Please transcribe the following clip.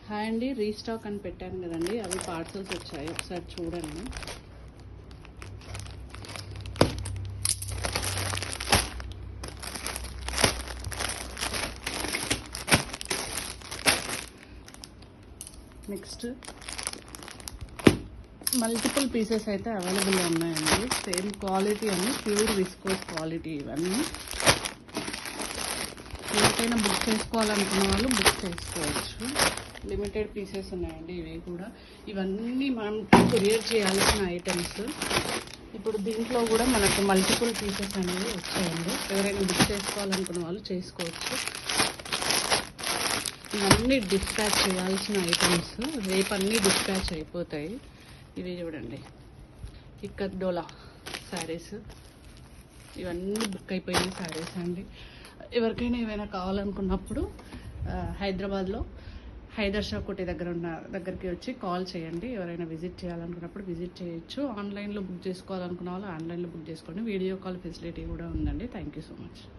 Hi అండి, restock అని పెట్టాను కదండి, అవి పార్సల్స్ వచ్చాయి, ఒకసారి చూడండి. నెక్స్ట్ మల్టిపుల్ పీసెస్ అయితే అవైలబుల్ ఉన్నాయండి. సేమ్ క్వాలిటీ అన్ని ప్యూర్ విస్కోస్ క్వాలిటీ. ఇవన్నీ ఎవరికైనా బుక్ చేసుకోవాలనుకున్న వాళ్ళు బుక్ చేసుకోవచ్చు. లిమిటెడ్ పీసెస్ ఉన్నాయండి ఇవి కూడా. ఇవన్నీ మనం కొరియర్ చేయాల్సిన ఐటమ్స్. ఇప్పుడు దీంట్లో కూడా మనకు మల్టిపుల్ పీసెస్ అనేవి వచ్చాయండి. ఎవరైనా బుక్ చేసుకోవాలనుకున్న వాళ్ళు చేసుకోవచ్చు. ఇవన్నీ డిస్పాచ్ చేయాల్సిన ఐటమ్స్. రేపు అన్నీ డిస్పాచ్ అయిపోతాయి. ఇవి చూడండి, ఇక్కత్ డోలా శారీస్. ఇవన్నీ బుక్ అయిపోయిన శారీస్ అండి. ఎవరికైనా ఏమైనా కావాలనుకున్నప్పుడు హైదరాబాద్లో హైదర్ షా కోటి దగ్గరికి వచ్చి కాల్ చేయండి. ఎవరైనా విజిట్ చేయాలనుకున్నప్పుడు విజిట్ చేయొచ్చు. ఆన్లైన్లో బుక్ చేసుకోవాలనుకున్న వాళ్ళు ఆన్లైన్లో బుక్ చేసుకోండి. వీడియో కాల్ ఫెసిలిటీ కూడా ఉందండి. Thank you so much.